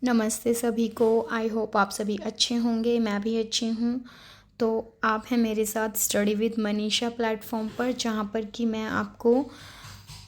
नमस्ते सभी को। आई होप आप सभी अच्छे होंगे, मैं भी अच्छी हूँ। तो आप हैं मेरे साथ स्टडी विद मनीषा प्लेटफॉर्म पर, जहाँ पर कि मैं आपको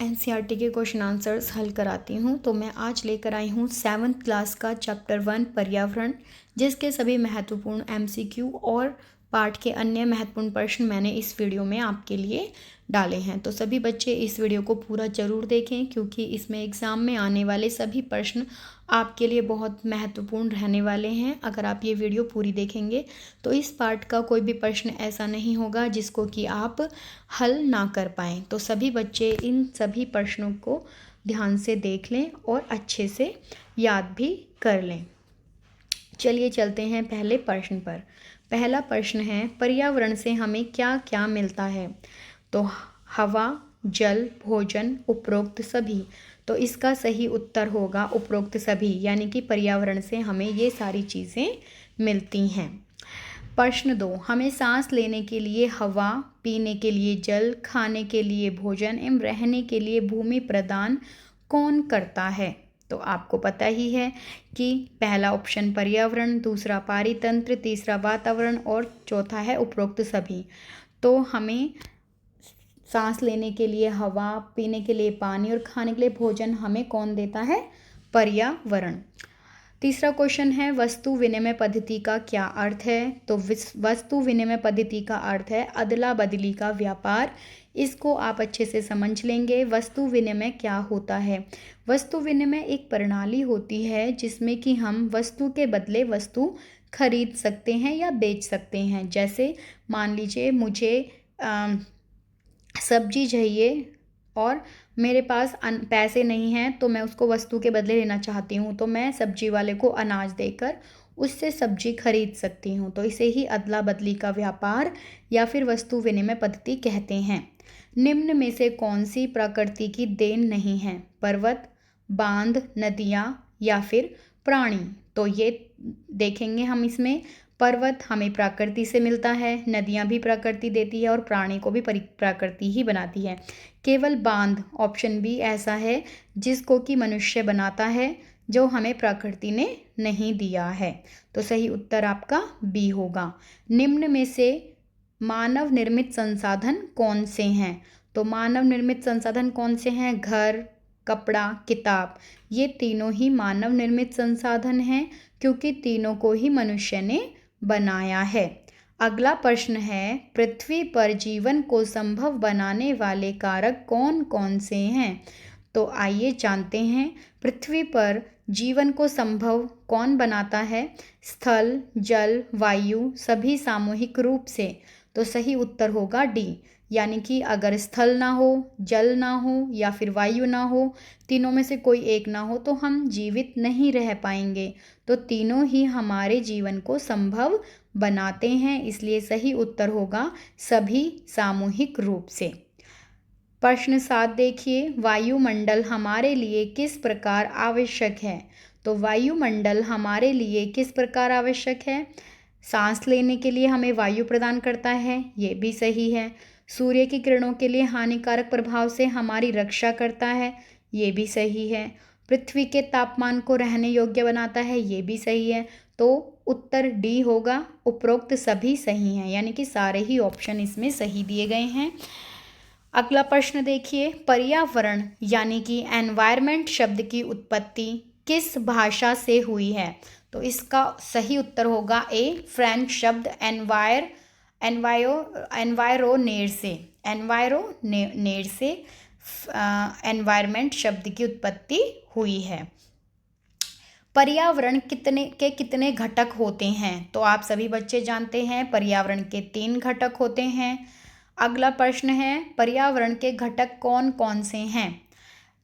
एनसीईआरटी के क्वेश्चन आंसर्स हल कराती हूँ। तो मैं आज लेकर आई हूँ 7th क्लास का चैप्टर 1 पर्यावरण, जिसके सभी महत्वपूर्ण एमसीक्यू और पाठ के अन्य महत्वपूर्ण प्रश्न मैंने इस वीडियो में आपके लिए डाले हैं। तो सभी बच्चे इस वीडियो को पूरा ज़रूर देखें, क्योंकि इसमें एग्ज़ाम में आने वाले सभी प्रश्न आपके लिए बहुत महत्वपूर्ण रहने वाले हैं। अगर आप ये वीडियो पूरी देखेंगे तो इस पार्ट का कोई भी प्रश्न ऐसा नहीं होगा जिसको कि आप हल ना कर पाएँ। तो सभी बच्चे इन सभी प्रश्नों को ध्यान से देख लें और अच्छे से याद भी कर लें। चलिए चलते हैं पहले प्रश्न पर। पहला प्रश्न है, पर्यावरण से हमें क्या क्या मिलता है? तो हवा, जल, भोजन, उपरोक्त सभी। तो इसका सही उत्तर होगा उपरोक्त सभी, यानी कि पर्यावरण से हमें ये सारी चीज़ें मिलती हैं। प्रश्न 2, हमें सांस लेने के लिए हवा, पीने के लिए जल, खाने के लिए भोजन एवं रहने के लिए भूमि प्रदान कौन करता है? तो आपको पता ही है कि पहला ऑप्शन पर्यावरण, दूसरा पारितंत्र, तीसरा वातावरण और चौथा है उपरोक्त सभी। तो हमें सांस लेने के लिए हवा, पीने के लिए पानी और खाने के लिए भोजन हमें कौन देता है? पर्यावरण। तीसरा क्वेश्चन है, वस्तु विनिमय पद्धति का क्या अर्थ है? तो वस्तु विनिमय पद्धति का अर्थ है अदला बदली का व्यापार। इसको आप अच्छे से समझ लेंगे। वस्तु विनिमय क्या होता है? वस्तु विनिमय एक प्रणाली होती है जिसमें कि हम वस्तु के बदले वस्तु खरीद सकते हैं या बेच सकते हैं। जैसे मान लीजिए मुझे सब्जी चाहिए और मेरे पास पैसे नहीं हैं, तो मैं उसको वस्तु के बदले लेना चाहती हूँ, तो मैं सब्जी वाले को अनाज देकर उससे सब्जी खरीद सकती हूँ। तो इसे ही अदला बदली का व्यापार या फिर वस्तु विनिमय पद्धति कहते हैं। निम्न में से कौन सी प्रकृति की देन नहीं है? पर्वत, बांध, नदियाँ या फिर प्राणी। तो ये देखेंगे हम इसमें। पर्वत हमें प्रकृति से मिलता है, नदियाँ भी प्रकृति देती है और प्राणी को भी प्रकृति ही बनाती है। केवल बांध ऑप्शन बी ऐसा है जिसको कि मनुष्य बनाता है, जो हमें प्रकृति ने नहीं दिया है। तो सही उत्तर आपका बी होगा। निम्न में से मानव निर्मित संसाधन कौन से हैं? तो मानव निर्मित संसाधन कौन से हैं? घर, कपड़ा, किताब। ये तीनों ही मानव निर्मित संसाधन हैं, क्योंकि तीनों को ही मनुष्य ने बनाया है। अगला प्रश्न है, पृथ्वी पर जीवन को संभव बनाने वाले कारक कौन कौन से हैं? तो आइए जानते हैं, पृथ्वी पर जीवन को संभव कौन बनाता है? स्थल, जल, वायु, सभी सामूहिक रूप से। तो सही उत्तर होगा डी, यानी कि अगर स्थल ना हो, जल ना हो या फिर वायु ना हो, तीनों में से कोई एक ना हो, तो हम जीवित नहीं रह पाएंगे। तो तीनों ही हमारे जीवन को संभव बनाते हैं, इसलिए सही उत्तर होगा सभी सामूहिक रूप से। प्रश्न 7 देखिए, वायुमंडल हमारे लिए किस प्रकार आवश्यक है? तो वायुमंडल हमारे लिए किस प्रकार आवश्यक है? सांस लेने के लिए हमें वायु प्रदान करता है, ये भी सही है। सूर्य की किरणों के लिए हानिकारक प्रभाव से हमारी रक्षा करता है, ये भी सही है। पृथ्वी के तापमान को रहने योग्य बनाता है, ये भी सही है। तो उत्तर डी होगा, उपरोक्त सभी सही हैं, यानी कि सारे ही ऑप्शन इसमें सही दिए गए हैं। अगला प्रश्न देखिए, पर्यावरण यानी कि एनवायरमेंट शब्द की उत्पत्ति किस भाषा से हुई है? तो इसका सही उत्तर होगा ए, फ्रेंच शब्द एनवायरोनेर से एनवायरमेंट शब्द की उत्पत्ति हुई है। पर्यावरण कितने घटक होते हैं? तो आप सभी बच्चे जानते हैं पर्यावरण के 3 घटक होते हैं। अगला प्रश्न है, पर्यावरण के घटक कौन कौन से हैं?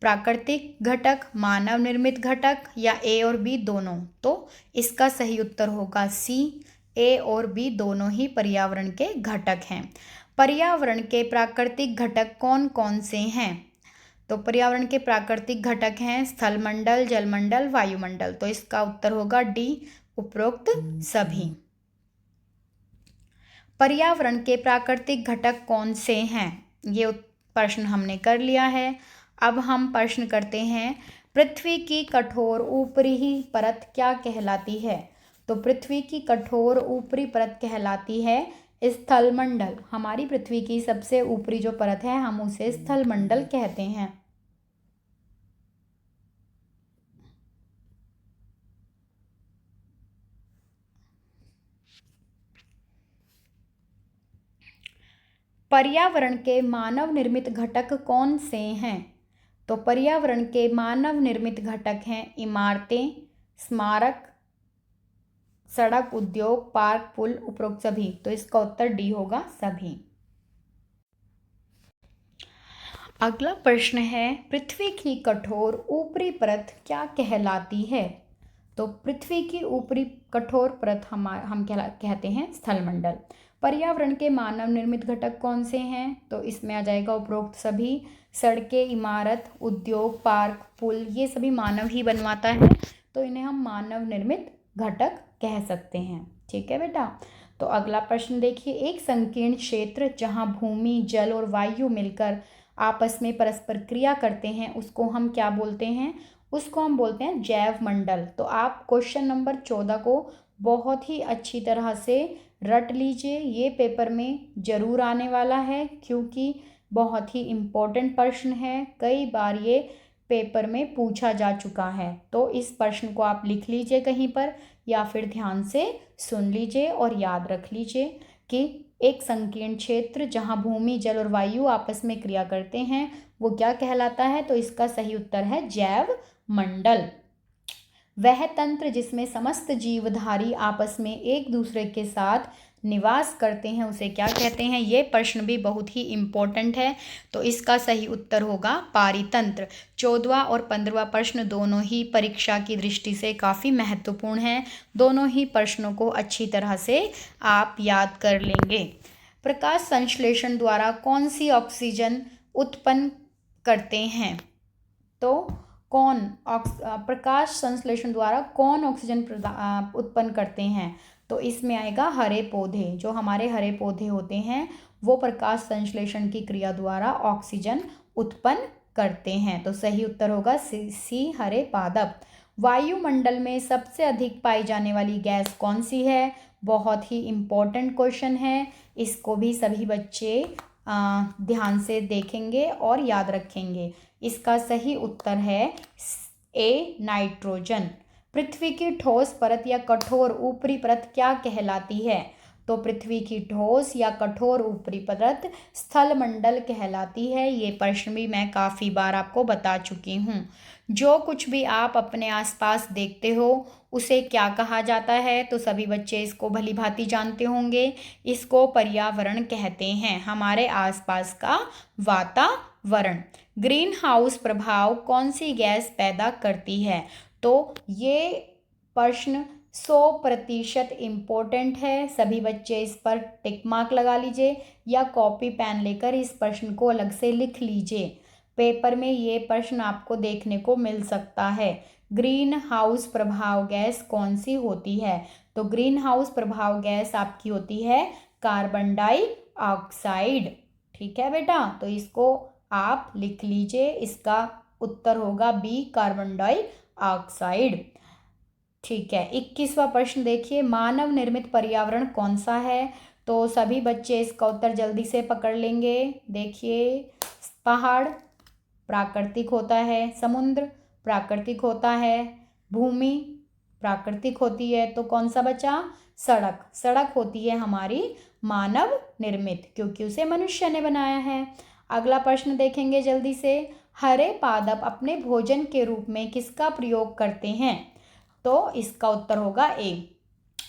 प्राकृतिक घटक, मानव निर्मित घटक या ए और बी दोनों? तो इसका सही उत्तर होगा सी, ए और बी दोनों ही पर्यावरण के घटक हैं। पर्यावरण के प्राकृतिक घटक कौन कौन से हैं? तो पर्यावरण के प्राकृतिक घटक हैं स्थलमंडल, जलमंडल, वायुमंडल। तो इसका उत्तर होगा डी, उपरोक्त सभी। पर्यावरण के प्राकृतिक घटक कौन से हैं? ये प्रश्न हमने कर लिया है। अब हम प्रश्न करते हैं, पृथ्वी की कठोर ऊपरी ही परत क्या कहलाती है? तो पृथ्वी की कठोर ऊपरी परत कहलाती है स्थलमंडल। हमारी पृथ्वी की सबसे ऊपरी जो परत है हम उसे स्थलमंडल कहते हैं। पर्यावरण के मानव निर्मित घटक कौन से हैं? तो पर्यावरण के मानव निर्मित घटक हैं इमारतें, स्मारक, सड़क, उद्योग, पार्क, पुल, उपरोक्त सभी। तो इसका उत्तर डी होगा, सभी। अगला प्रश्न है, पृथ्वी की कठोर ऊपरी परत क्या कहलाती है? तो पृथ्वी की ऊपरी कठोर परत हम कहते हैं स्थलमंडल। पर्यावरण के मानव निर्मित घटक कौन से हैं? तो इसमें आ जाएगा उपरोक्त सभी। सड़कें, इमारत, उद्योग, पार्क, पुल, ये सभी मानव ही बनवाता है, तो इन्हें हम मानव निर्मित घटक कह सकते हैं। ठीक है बेटा। तो अगला प्रश्न देखिए, एक संकीर्ण क्षेत्र जहाँ भूमि, जल और वायु मिलकर आपस में परस्पर क्रिया करते हैं उसको हम क्या बोलते हैं? उसको हम बोलते हैं जैव मंडल। तो आप क्वेश्चन नंबर 14 को बहुत ही अच्छी तरह से रट लीजिए, ये पेपर में ज़रूर आने वाला है क्योंकि बहुत ही इम्पोर्टेंट प्रश्न है। कई बार ये पेपर में पूछा जा चुका है, तो इस प्रश्न को आप लिख लीजिए कहीं पर या फिर ध्यान से सुन लीजिए और याद रख लीजिए कि एक संकीर्ण क्षेत्र जहाँ भूमि, जल और वायु आपस में क्रिया करते हैं वो क्या कहलाता है? तो इसका सही उत्तर है जैव मंडल। वह तंत्र जिसमें समस्त जीवधारी आपस में एक दूसरे के साथ निवास करते हैं उसे क्या कहते हैं? ये प्रश्न भी बहुत ही इम्पोर्टेंट है, तो इसका सही उत्तर होगा पारितंत्र। 14वां और 15वां प्रश्न दोनों ही परीक्षा की दृष्टि से काफ़ी महत्वपूर्ण हैं। दोनों ही प्रश्नों को अच्छी तरह से आप याद कर लेंगे। प्रकाश संश्लेषण द्वारा कौन सी ऑक्सीजन उत्पन्न करते हैं? तो प्रकाश संश्लेषण द्वारा कौन ऑक्सीजन उत्पन्न करते हैं? तो इसमें आएगा हरे पौधे। जो हमारे हरे पौधे होते हैं वो प्रकाश संश्लेषण की क्रिया द्वारा ऑक्सीजन उत्पन्न करते हैं। तो सही उत्तर होगा सी हरे पादप। वायुमंडल में सबसे अधिक पाई जाने वाली गैस कौन सी है? बहुत ही इम्पोर्टेंट क्वेश्चन है, इसको भी सभी बच्चे ध्यान से देखेंगे और याद रखेंगे। इसका सही उत्तर है ए नाइट्रोजन। पृथ्वी की ठोस परत या कठोर ऊपरी परत क्या कहलाती है? तो पृथ्वी की ठोस या कठोर ऊपरी परत स्थलमंडल कहलाती है। ये प्रश्न भी मैं काफ़ी बार आपको बता चुकी हूँ। जो कुछ भी आप अपने आसपास देखते हो उसे क्या कहा जाता है? तो सभी बच्चे इसको भली भांति जानते होंगे, इसको पर्यावरण कहते हैं, हमारे आसपास का वातावरण। ग्रीन हाउस प्रभाव कौन सी गैस पैदा करती है? तो ये प्रश्न 100% इम्पोर्टेंट है, सभी बच्चे इस पर टिक मार्क लगा लीजिए या कॉपी पेन लेकर इस प्रश्न को अलग से लिख लीजिए। पेपर में ये प्रश्न आपको देखने को मिल सकता है। ग्रीन हाउस प्रभाव गैस कौन सी होती है? तो ग्रीन हाउस प्रभाव गैस आपकी होती है कार्बन डाइऑक्साइड। ठीक है बेटा, तो इसको आप लिख लीजिए, इसका उत्तर होगा बी कार्बन डाइऑक्साइड। ठीक है, 21वां प्रश्न देखिए, मानव निर्मित पर्यावरण कौन सा है? तो सभी बच्चे इसका उत्तर जल्दी से पकड़ लेंगे। देखिए, पहाड़ प्राकृतिक होता है, समुद्र प्राकृतिक होता है, भूमि प्राकृतिक होती है, तो कौन सा बचा? सड़क। सड़क होती है हमारी मानव निर्मित क्योंकि उसे मनुष्य ने बनाया है। अगला प्रश्न देखेंगे जल्दी से, हरे पादप अपने भोजन के रूप में किसका प्रयोग करते हैं? तो इसका उत्तर होगा ए।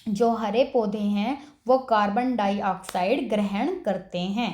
जो हरे पौधे हैं वो कार्बन डाइऑक्साइड ग्रहण करते हैं।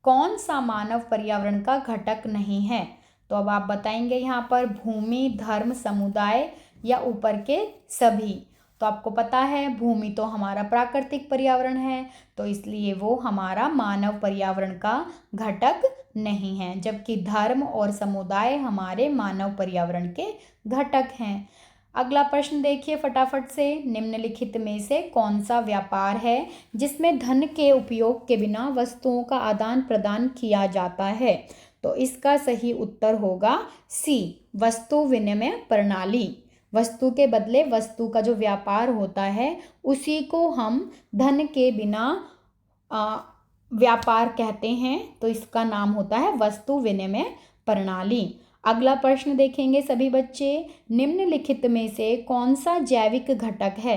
कौन सा मानव पर्यावरण का घटक नहीं है? तो अब आप बताएंगे यहाँ पर भूमि, धर्म, समुदाय या ऊपर के सभी। तो आपको पता है भूमि तो हमारा प्राकृतिक पर्यावरण है, तो इसलिए वो हमारा मानव पर्यावरण का घटक नहीं है, जबकि धर्म और समुदाय हमारे मानव पर्यावरण के घटक हैं। अगला प्रश्न देखिए फटाफट से, निम्नलिखित में से कौन सा व्यापार है जिसमें धन के उपयोग के बिना वस्तुओं का आदान प्रदान किया जाता है? तो इसका सही उत्तर होगा सी वस्तु विनिमय प्रणाली। वस्तु के बदले वस्तु का जो व्यापार होता है उसी को हम धन के बिना व्यापार कहते हैं, तो इसका नाम होता है वस्तु विनिमय प्रणाली। अगला प्रश्न देखेंगे सभी बच्चे, निम्नलिखित में से कौन सा जैविक घटक है?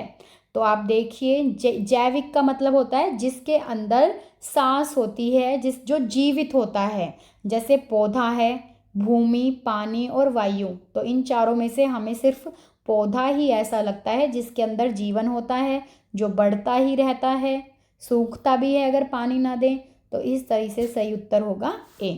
तो आप देखिए, जैविक का मतलब होता है जिसके अंदर सांस होती है, जो जीवित होता है, जैसे पौधा है, भूमि, पानी और वायु। तो इन चारों में से हमें सिर्फ पौधा ही ऐसा लगता है जिसके अंदर जीवन होता है, जो बढ़ता ही रहता है, सूखता भी है अगर पानी ना दें। तो इस तरह से सही उत्तर होगा ए।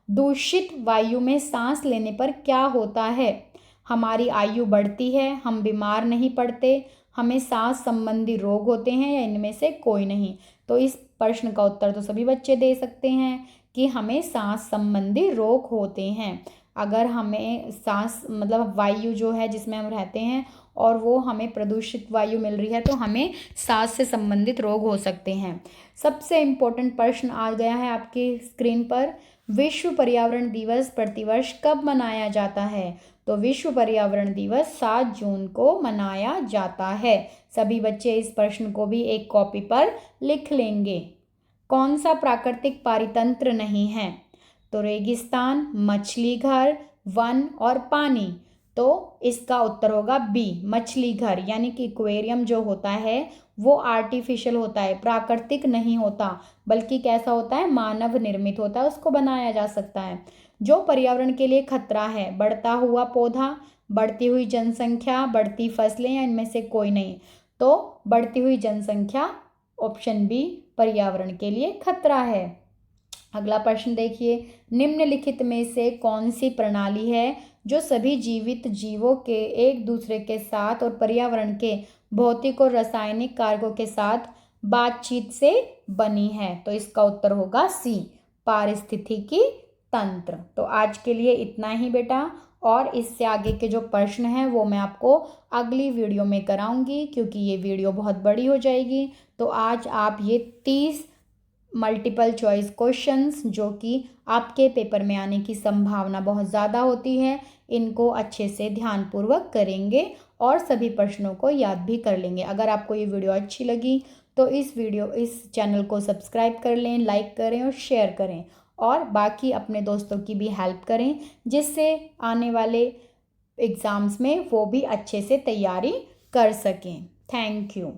दूषित वायु में सांस लेने पर क्या होता है? हमारी आयु बढ़ती है, हम बीमार नहीं पड़ते, हमें सांस संबंधी रोग होते हैं, या इनमें से कोई नहीं? तो इस प्रश्न का उत्तर तो सभी बच्चे दे सकते हैं कि हमें सांस संबंधी रोग होते हैं। अगर हमें सांस मतलब वायु जो है जिसमें हम रहते हैं और वो हमें प्रदूषित वायु मिल रही है तो हमें सांस से संबंधित रोग हो सकते हैं। सबसे इम्पोर्टेंट प्रश्न आ गया है आपकी स्क्रीन पर, विश्व पर्यावरण दिवस प्रतिवर्ष कब मनाया जाता है? तो विश्व पर्यावरण दिवस 7 जून को मनाया जाता है। सभी बच्चे इस प्रश्न को भी एक कॉपी पर लिख लेंगे। कौन सा प्राकृतिक पारितंत्र नहीं है? तो रेगिस्तान, मछली घर, वन और पानी। तो इसका उत्तर होगा बी, मछली घर, यानी कि एक्वेरियम जो होता है वो आर्टिफिशियल होता है, प्राकृतिक नहीं होता, बल्कि कैसा होता है, मानव निर्मित होता है, उसको बनाया जा सकता है। जो पर्यावरण के लिए खतरा है, बढ़ता हुआ पौधा, बढ़ती हुई जनसंख्या, बढ़ती फसलें, या इनमें से कोई नहीं? तो बढ़ती हुई जनसंख्या, ऑप्शन बी, पर्यावरण के लिए खतरा है। अगला प्रश्न देखिए, निम्नलिखित में से कौन सी प्रणाली है जो सभी जीवित जीवों के एक दूसरे के साथ और पर्यावरण के भौतिक और रासायनिक कारकों के साथ बातचीत से बनी है? तो इसका उत्तर होगा सी, पारिस्थितिकी तंत्र। तो आज के लिए इतना ही बेटा, और इससे आगे के जो प्रश्न हैं वो मैं आपको अगली वीडियो में कराऊंगी, क्योंकि ये वीडियो बहुत बड़ी हो जाएगी। तो आज आप ये 30 मल्टीपल चॉइस क्वेश्चंस जो कि आपके पेपर में आने की संभावना बहुत ज़्यादा होती है, इनको अच्छे से ध्यानपूर्वक करेंगे और सभी प्रश्नों को याद भी कर लेंगे। अगर आपको ये वीडियो अच्छी लगी तो इस चैनल को सब्सक्राइब कर लें, लाइक करें और शेयर करें, और बाकी अपने दोस्तों की भी हेल्प करें, जिससे आने वाले एग्ज़ाम्स में वो भी अच्छे से तैयारी कर सकें। Thank you.